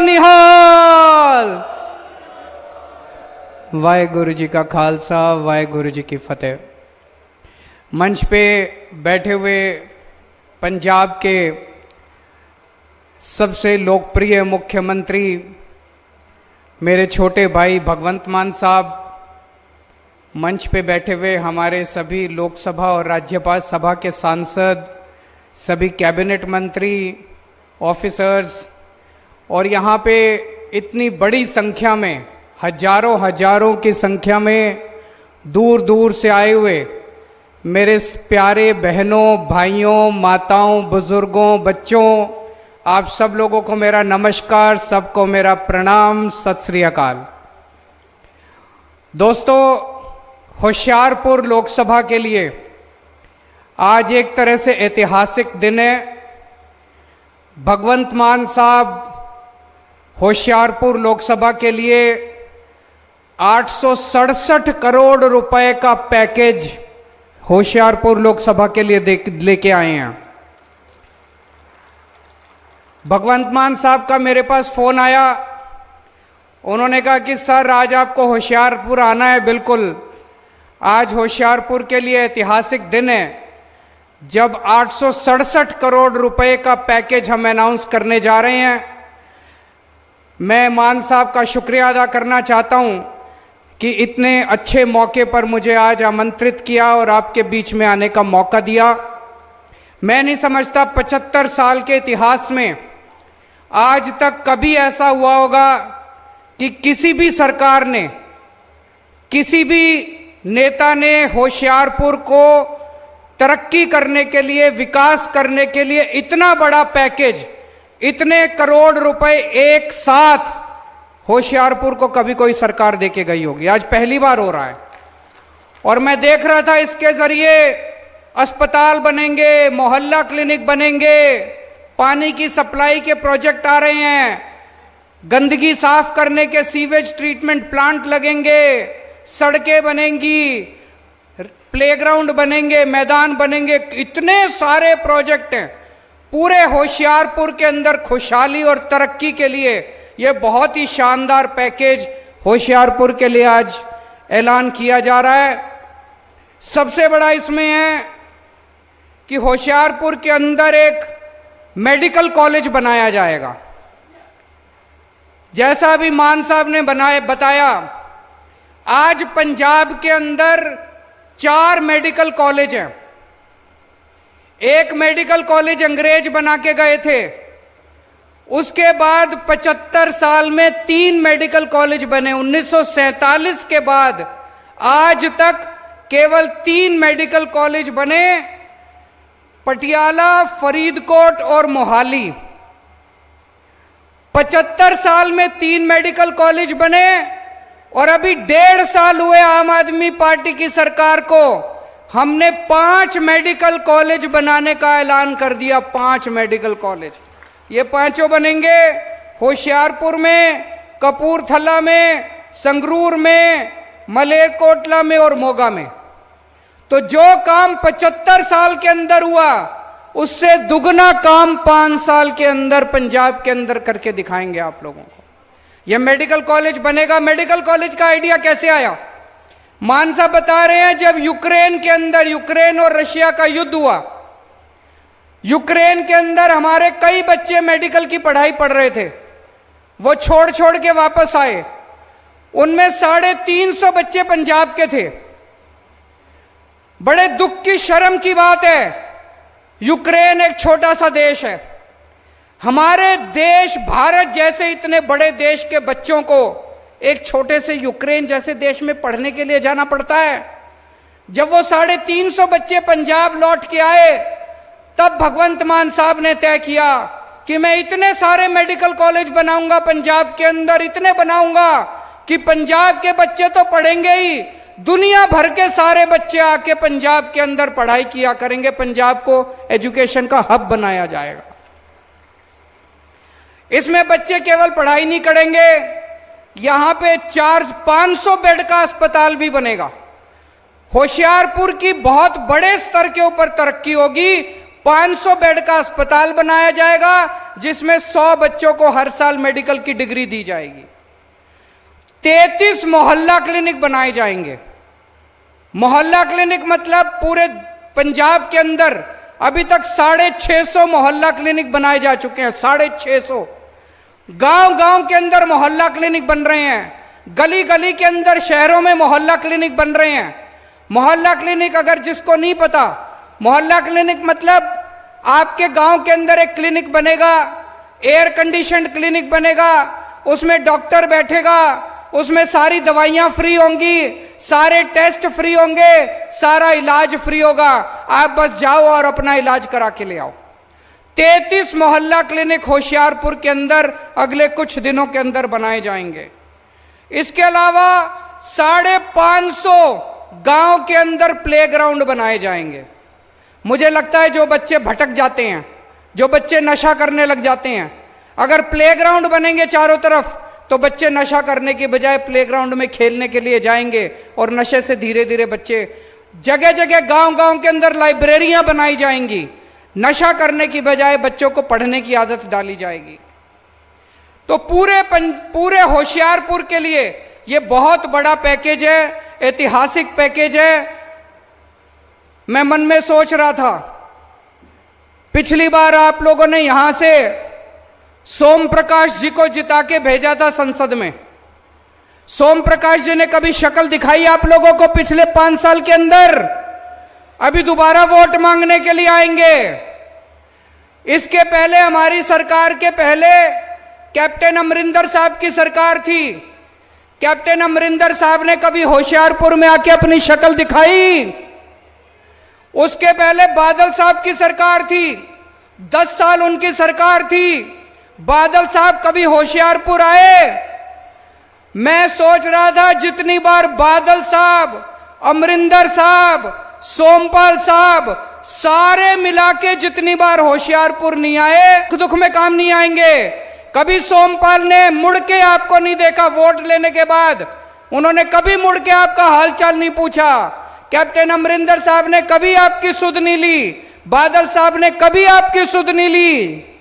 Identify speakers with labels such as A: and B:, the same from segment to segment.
A: निहाल। वाहेगुरु जी का खालसा, वाहेगुरु जी की फतेह। मंच पे बैठे हुए पंजाब के सबसे लोकप्रिय मुख्यमंत्री मेरे छोटे भाई भगवंत मान साहब, मंच पे बैठे हुए हमारे सभी लोकसभा और राज्यसभा सभा के सांसद, सभी कैबिनेट मंत्री, ऑफिसर्स और यहाँ पे इतनी बड़ी संख्या में हजारों की संख्या में दूर दूर से आए हुए मेरे प्यारे बहनों, भाइयों, माताओं, बुजुर्गों, बच्चों, आप सब लोगों को मेरा नमस्कार, सबको मेरा प्रणाम, सत श्री अकाल। दोस्तों, होशियारपुर लोकसभा के लिए आज एक तरह से ऐतिहासिक दिन है। भगवंत मान साहब होशियारपुर लोकसभा के लिए 867 करोड़ रुपए का पैकेज होशियारपुर लोकसभा के लिए लेके आए हैं। भगवंत मान साहब का मेरे पास फोन आया, उन्होंने कहा कि सर आज आपको होशियारपुर आना है। बिल्कुल, आज होशियारपुर के लिए ऐतिहासिक दिन है जब 867 करोड़ रुपए का पैकेज हम अनाउंस करने जा रहे हैं। मैं मान साहब का शुक्रिया अदा करना चाहता हूं कि इतने अच्छे मौके पर मुझे आज आमंत्रित किया और आपके बीच में आने का मौका दिया। मैं नहीं समझता 75 साल के इतिहास में आज तक कभी ऐसा हुआ होगा कि किसी भी सरकार ने, किसी भी नेता ने होशियारपुर को तरक्की करने के लिए, विकास करने के लिए इतना बड़ा पैकेज, इतने करोड़ रुपए एक साथ होशियारपुर को कभी कोई सरकार देके गई होगी। आज पहली बार हो रहा है। और मैं देख रहा था इसके जरिए अस्पताल बनेंगे, मोहल्ला क्लिनिक बनेंगे, पानी की सप्लाई के प्रोजेक्ट आ रहे हैं, गंदगी साफ करने के सीवेज ट्रीटमेंट प्लांट लगेंगे, सड़कें बनेंगी, प्लेग्राउंड बनेंगे, मैदान बनेंगे। इतने सारे प्रोजेक्ट हैं पूरे होशियारपुर के अंदर। खुशहाली और तरक्की के लिए यह बहुत ही शानदार पैकेज होशियारपुर के लिए आज ऐलान किया जा रहा है। सबसे बड़ा इसमें है कि होशियारपुर के अंदर एक मेडिकल कॉलेज बनाया जाएगा। जैसा अभी मान साहब ने बताया, आज पंजाब के अंदर 4 मेडिकल कॉलेज हैं। एक मेडिकल कॉलेज अंग्रेज बना के गए थे, उसके बाद 75 साल में 3 मेडिकल कॉलेज बने। 1947 के बाद आज तक केवल 3 मेडिकल कॉलेज बने, पटियाला, फरीदकोट और मोहाली। 75 साल में 3 मेडिकल कॉलेज बने और अभी 1.5 साल हुए आम आदमी पार्टी की सरकार को, हमने 5 मेडिकल कॉलेज बनाने का ऐलान कर दिया। 5 मेडिकल कॉलेज, ये 5 बनेंगे होशियारपुर में, कपूरथला में, संगरूर में, मलेरकोटला में और मोगा में। तो जो काम 75 साल के अंदर हुआ, उससे दुगना काम 5 साल के अंदर पंजाब के अंदर करके दिखाएंगे आप लोगों को। यह मेडिकल कॉलेज बनेगा। मेडिकल कॉलेज का आइडिया कैसे आया? मान साहब बता रहे हैं, जब यूक्रेन के अंदर, यूक्रेन और रशिया का युद्ध हुआ, यूक्रेन के अंदर हमारे कई बच्चे मेडिकल की पढ़ाई पढ़ रहे थे, वो छोड़ के वापस आए। उनमें 350 बच्चे पंजाब के थे। बड़े दुख की, शर्म की बात है, यूक्रेन एक छोटा सा देश है। हमारे देश भारत जैसे इतने बड़े देश के बच्चों को एक छोटे से यूक्रेन जैसे देश में पढ़ने के लिए जाना पड़ता है। जब वो 350 बच्चे पंजाब लौट के आए, तब भगवंत मान साहब ने तय किया कि मैं इतने सारे मेडिकल कॉलेज बनाऊंगा पंजाब के अंदर, इतने बनाऊंगा कि पंजाब के बच्चे तो पढ़ेंगे ही, दुनिया भर के सारे बच्चे आके पंजाब के अंदर पढ़ाई किया करेंगे। पंजाब को एजुकेशन का हब बनाया जाएगा। इसमें बच्चे केवल पढ़ाई नहीं करेंगे, यहां पे 500 बेड का अस्पताल भी बनेगा। होशियारपुर की बहुत बड़े स्तर के ऊपर तरक्की होगी। 500 बेड का अस्पताल बनाया जाएगा जिसमें 100 बच्चों को हर साल मेडिकल की डिग्री दी जाएगी। 33 मोहल्ला क्लिनिक बनाए जाएंगे। मोहल्ला क्लिनिक मतलब पूरे पंजाब के अंदर अभी तक 650 मोहल्ला क्लिनिक बनाए जा चुके हैं। 650 गांव-गांव के अंदर मोहल्ला क्लिनिक बन रहे हैं। गली गली के अंदर शहरों में मोहल्ला क्लिनिक बन रहे हैं। मोहल्ला क्लिनिक, अगर जिसको नहीं पता, मोहल्ला क्लिनिक मतलब आपके गांव के अंदर एक क्लिनिक बनेगा, एयर कंडीशनड क्लिनिक बनेगा, उसमें डॉक्टर बैठेगा, उसमें सारी दवाइयां फ्री होंगी, सारे टेस्ट फ्री होंगे, सारा इलाज फ्री होगा। आप बस जाओ और अपना इलाज करा के ले आओ। 33 मोहल्ला क्लिनिक होशियारपुर के अंदर अगले कुछ दिनों के अंदर बनाए जाएंगे। इसके अलावा 550 गांव के अंदर प्लेग्राउंड बनाए जाएंगे। मुझे लगता है जो बच्चे भटक जाते हैं, जो बच्चे नशा करने लग जाते हैं, अगर प्लेग्राउंड बनेंगे चारों तरफ तो बच्चे नशा करने की बजाय प्लेग्राउंड में खेलने के लिए जाएंगे और नशे से धीरे धीरे बच्चे, जगह जगह गांव-गांव के अंदर लाइब्रेरियां बनाई जाएंगी। नशा करने की बजाय बच्चों को पढ़ने की आदत डाली जाएगी। तो पूरे होशियारपुर के लिए यह बहुत बड़ा पैकेज है, ऐतिहासिक पैकेज है। मैं मन में सोच रहा था, पिछली बार आप लोगों ने यहां से सोम प्रकाश जी को जिता के भेजा था संसद में। सोम प्रकाश जी ने कभी शक्ल दिखाई आप लोगों को पिछले 5 साल के अंदर? अभी दोबारा वोट मांगने के लिए आएंगे। इसके पहले हमारी सरकार के पहले कैप्टन अमरिंदर साहब की सरकार थी। कैप्टन अमरिंदर साहब ने कभी होशियारपुर में आके अपनी शक्ल दिखाई? उसके पहले बादल साहब की सरकार थी, 10 साल उनकी सरकार थी। बादल साहब कभी होशियारपुर आए? मैं सोच रहा था जितनी बार बादल साहब, अमरिंदर साहब, सोमपाल साहब सारे मिला के जितनी बार होशियारपुर नहीं आए, दुख में काम नहीं आएंगे। कभी सोमपाल ने मुड़ के आपको नहीं देखा वोट लेने के बाद, उन्होंने कभी मुड़ के आपका हालचाल नहीं पूछा। कैप्टन अमरिंदर साहब ने कभी आपकी सुध नहीं ली, बादल साहब ने कभी आपकी सुध नहीं ली।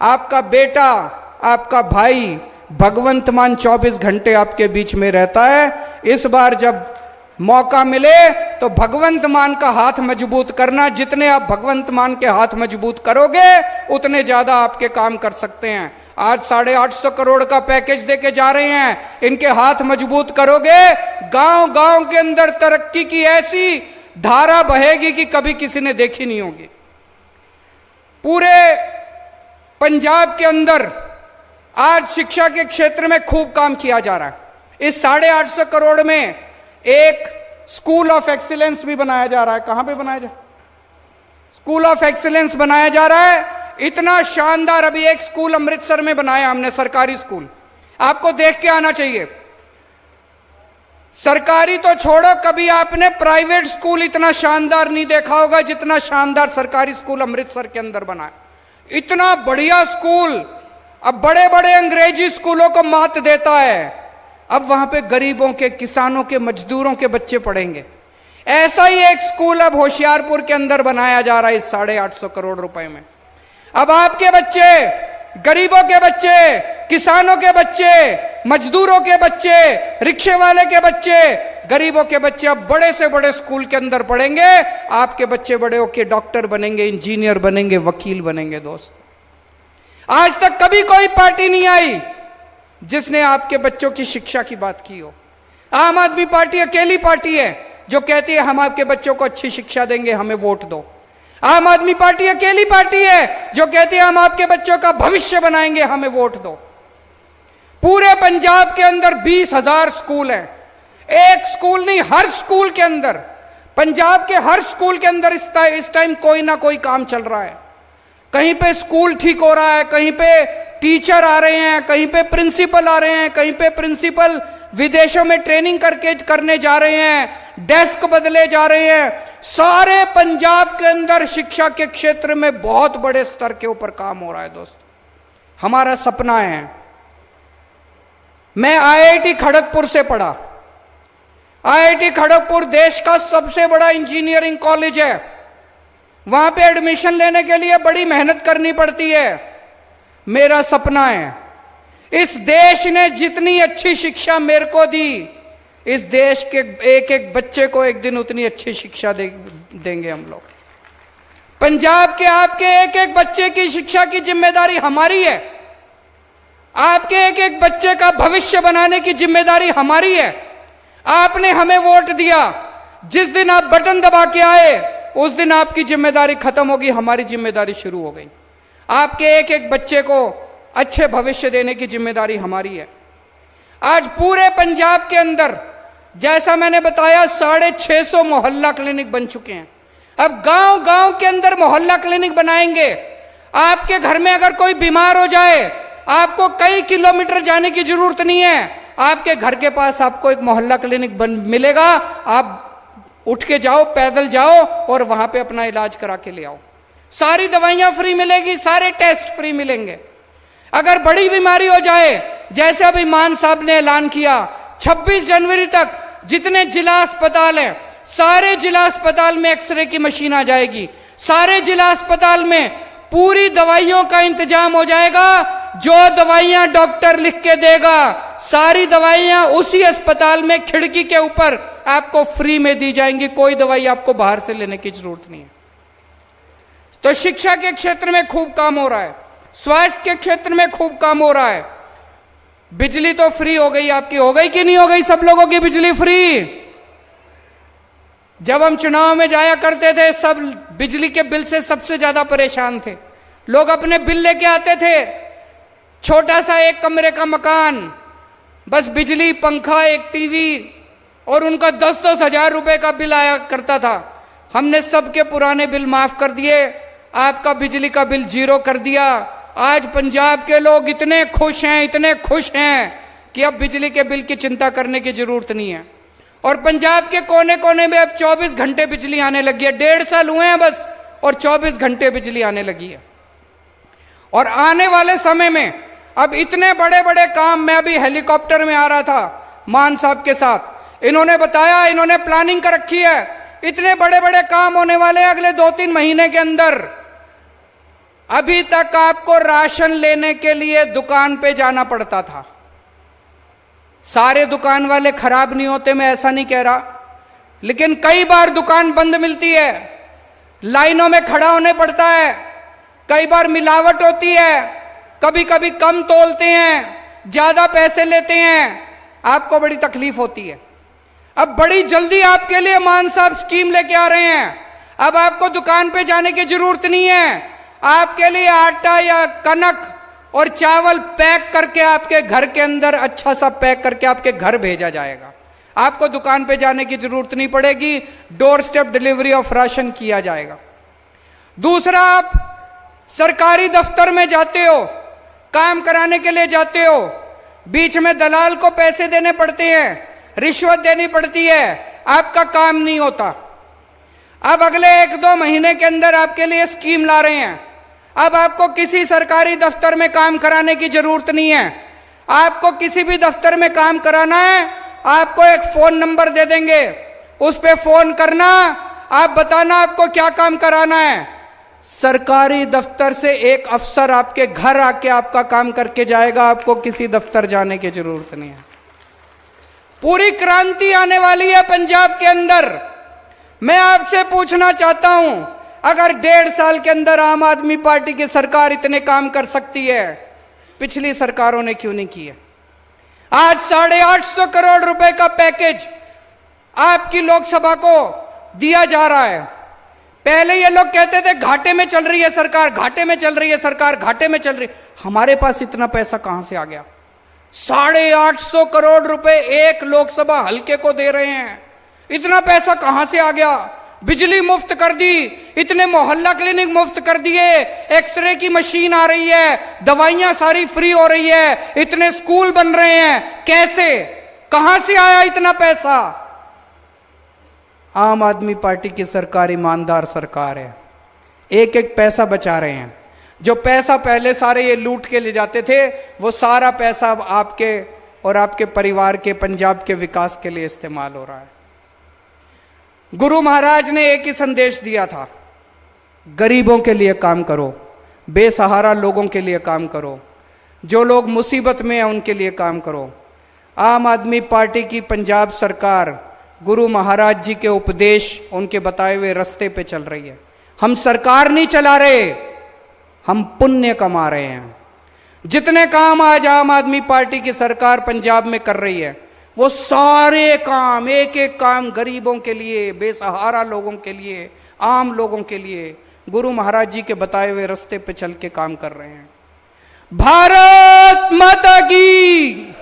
A: आपका बेटा, आपका भाई भगवंत मान 24 घंटे आपके बीच में रहता है। इस बार जब मौका मिले तो भगवंत मान का हाथ मजबूत करना। जितने आप भगवंत मान के हाथ मजबूत करोगे उतने ज्यादा आपके काम कर सकते हैं। आज 850 करोड़ का पैकेज देके जा रहे हैं, इनके हाथ मजबूत करोगे, गांव गांव के अंदर तरक्की की ऐसी धारा बहेगी कि कभी किसी ने देखी नहीं होगी। पूरे पंजाब के अंदर आज शिक्षा के क्षेत्र में खूब काम किया जा रहा है। इस 850 करोड़ में एक स्कूल ऑफ एक्सीलेंस भी बनाया जा रहा है। कहां पे बनाया जा रहा है? स्कूल ऑफ एक्सीलेंस बनाया जा रहा है। इतना शानदार, अभी एक स्कूल अमृतसर में बनाया हमने, सरकारी स्कूल, आपको देख के आना चाहिए। सरकारी तो छोड़ो, कभी आपने प्राइवेट स्कूल इतना शानदार नहीं देखा होगा जितना शानदार सरकारी स्कूल अमृतसर के अंदर बना है। इतना बढ़िया स्कूल अब बड़े बड़े अंग्रेजी स्कूलों को मात देता है। अब वहां पे गरीबों के, किसानों के, मजदूरों के बच्चे पढ़ेंगे। ऐसा ही एक स्कूल अब होशियारपुर के अंदर बनाया जा रहा है इस 850 करोड़ रुपए में। अब आपके बच्चे, गरीबों के बच्चे, किसानों के बच्चे, मजदूरों के बच्चे, रिक्शे वाले के बच्चे, गरीबों के बच्चे अब बड़े से बड़े स्कूल के अंदर पढ़ेंगे। आपके बच्चे बड़े होकर डॉक्टर बनेंगे, इंजीनियर बनेंगे, वकील बनेंगे। दोस्त, आज तक कभी कोई पार्टी नहीं आई जिसने आपके बच्चों की शिक्षा की बात की हो। आम आदमी पार्टी अकेली पार्टी है जो कहती है हम आपके बच्चों को अच्छी शिक्षा देंगे, हमें वोट दो। आम आदमी पार्टी अकेली पार्टी है जो कहती है हम आपके बच्चों का भविष्य बनाएंगे, हमें वोट दो। पूरे पंजाब के अंदर 20,000 स्कूल हैं। एक स्कूल नहीं, हर स्कूल के अंदर, पंजाब के हर स्कूल के अंदर इस टाइम कोई ना कोई काम चल रहा है। कहीं पे स्कूल ठीक हो रहा है, कहीं पे टीचर आ रहे हैं, कहीं पे प्रिंसिपल आ रहे हैं, कहीं पे प्रिंसिपल विदेशों में ट्रेनिंग करने जा रहे हैं, डेस्क बदले जा रहे हैं। सारे पंजाब के अंदर शिक्षा के क्षेत्र में बहुत बड़े स्तर के ऊपर काम हो रहा है। दोस्त, हमारा सपना है, मैं IIT खड़गपुर से पढ़ा। IIT खड़गपुर देश का सबसे बड़ा इंजीनियरिंग कॉलेज है। वहां पे एडमिशन लेने के लिए बड़ी मेहनत करनी पड़ती है। मेरा सपना है, इस देश ने जितनी अच्छी शिक्षा मेरे को दी, इस देश के एक एक बच्चे को एक दिन उतनी अच्छी शिक्षा देंगे हम लोग। पंजाब के आपके एक एक बच्चे की शिक्षा की जिम्मेदारी हमारी है। आपके एक एक बच्चे का भविष्य बनाने की जिम्मेदारी हमारी है। आपने हमें वोट दिया, जिस दिन आप बटन दबा के आए उस दिन आपकी जिम्मेदारी खत्म होगी, हमारी जिम्मेदारी शुरू हो गई। आपके एक एक बच्चे को अच्छे भविष्य देने की जिम्मेदारी हमारी है। आज पूरे पंजाब के अंदर, जैसा मैंने बताया, 650 मोहल्ला क्लिनिक बन चुके हैं। अब गांव गांव के अंदर मोहल्ला क्लिनिक बनाएंगे। आपके घर में अगर कोई बीमार हो जाए, आपको कई किलोमीटर जाने की जरूरत नहीं है। आपके घर के पास आपको एक मोहल्ला क्लिनिक मिलेगा। आप उठ के जाओ, पैदल जाओ और वहां पे अपना इलाज करा के ले आओ। सारी दवाइयां फ्री मिलेगी, सारे टेस्ट फ्री मिलेंगे। अगर बड़ी बीमारी हो जाए, जैसे अभी मान साहब ने ऐलान किया, 26 जनवरी तक जितने जिला अस्पताल हैं, सारे जिला अस्पताल में एक्सरे की मशीन आ जाएगी। सारे जिला अस्पताल में पूरी दवाइयों का इंतजाम हो जाएगा। जो दवाइयां डॉक्टर लिख के देगा, सारी दवाइयां उसी अस्पताल में खिड़की के ऊपर आपको फ्री में दी जाएंगी। कोई दवाई आपको बाहर से लेने की जरूरत नहीं है। तो शिक्षा के क्षेत्र में खूब काम हो रहा है, स्वास्थ्य के क्षेत्र में खूब काम हो रहा है। बिजली तो फ्री हो गई, आपकी हो गई कि नहीं हो गई? सब लोगों की बिजली फ्री। जब हम चुनाव में जाया करते थे, सब बिजली के बिल से सबसे ज्यादा परेशान थे। लोग अपने बिल लेके आते थे, छोटा सा एक कमरे का मकान, बस बिजली, पंखा, एक टीवी, और उनका 10-10 हजार रुपए का बिल आया करता था। हमने सबके पुराने बिल माफ कर दिए, आपका बिजली का बिल 0 कर दिया। आज पंजाब के लोग इतने खुश हैं, इतने खुश हैं कि अब बिजली के बिल की चिंता करने की जरूरत नहीं है। और पंजाब के कोने कोने में अब 24 घंटे बिजली आने लगी है। 1.5 साल हुए हैं बस, और 24 घंटे बिजली आने लगी है। और आने वाले समय में अब इतने बड़े बड़े काम, मैं अभी हेलीकॉप्टर में आ रहा था मान साहब के साथ, इन्होंने बताया, इन्होंने प्लानिंग कर रखी है, इतने बड़े बड़े काम होने वाले हैं अगले 2-3 महीने के अंदर। अभी तक आपको राशन लेने के लिए दुकान पे जाना पड़ता था। सारे दुकान वाले खराब नहीं होते, मैं ऐसा नहीं कह रहा, लेकिन कई बार दुकान बंद मिलती है, लाइनों में खड़ा होने पड़ता है, कई बार मिलावट होती है, कभी कभी कम तोलते हैं, ज्यादा पैसे लेते हैं, आपको बड़ी तकलीफ होती है। अब बड़ी जल्दी आपके लिए मान साहब स्कीम लेके आ रहे हैं। अब आपको दुकान पे जाने की जरूरत नहीं है, आपके लिए आटा या कनक और चावल पैक करके आपके घर के अंदर अच्छा सा पैक करके आपके घर भेजा जाएगा। आपको दुकान पे जाने की जरूरत नहीं पड़ेगी, door step delivery of ration किया जाएगा। दूसरा, आप सरकारी दफ्तर में जाते हो, काम कराने के लिए जाते हो, बीच में दलाल को पैसे देने पड़ते हैं, रिश्वत देनी पड़ती है, आपका काम नहीं होता। अब अगले 1-2 महीने के अंदर आपके लिए स्कीम ला रहे हैं। अब आपको किसी सरकारी दफ्तर में काम कराने की जरूरत नहीं है। आपको किसी भी दफ्तर में काम कराना है, आपको एक फोन नंबर दे देंगे, उस पे फोन करना, आप बताना आपको क्या काम कराना है। सरकारी दफ्तर से एक अफसर आपके घर आके आपका काम करके जाएगा, आपको किसी दफ्तर जाने की जरूरत नहीं है। पूरी क्रांति आने वाली है पंजाब के अंदर। मैं आपसे पूछना चाहता हूं, अगर 1.5 साल के अंदर आम आदमी पार्टी की सरकार इतने काम कर सकती है, पिछली सरकारों ने क्यों नहीं किए? आज 850 करोड़ रुपए का पैकेज आपकी लोकसभा को दिया जा रहा है। पहले ये लोग कहते थे घाटे में चल रही है सरकार, घाटे में चल रही है सरकार, घाटे में चल रही। हमारे पास इतना पैसा कहां से आ गया? 850 करोड़ रुपए एक लोकसभा हल्के को दे रहे हैं। इतना पैसा कहां से आ गया? बिजली मुफ्त कर दी, इतने मोहल्ला क्लिनिक मुफ्त कर दिए, एक्सरे की मशीन आ रही है, दवाइयां सारी फ्री हो रही है, इतने स्कूल बन रहे हैं। कैसे, कहां से आया इतना पैसा? आम आदमी पार्टी की सरकार ईमानदार सरकार है, एक एक पैसा बचा रहे हैं। जो पैसा पहले सारे ये लूट के ले जाते थे, वो सारा पैसा अब आपके और आपके परिवार के, पंजाब के विकास के लिए इस्तेमाल हो रहा है। गुरु महाराज ने एक ही संदेश दिया था, गरीबों के लिए काम करो, बेसहारा लोगों के लिए काम करो, जो लोग मुसीबत में हैं उनके लिए काम करो। आम आदमी पार्टी की पंजाब सरकार गुरु महाराज जी के उपदेश, उनके बताए हुए रास्ते पे चल रही है। हम सरकार नहीं चला रहे, हम पुण्य कमा रहे हैं। जितने काम आज आम आदमी पार्टी की सरकार पंजाब में कर रही है, वो सारे काम, एक एक काम गरीबों के लिए, बेसहारा लोगों के लिए, आम लोगों के लिए गुरु महाराज जी के बताए हुए रास्ते पे चल के काम कर रहे हैं। भारत माता की।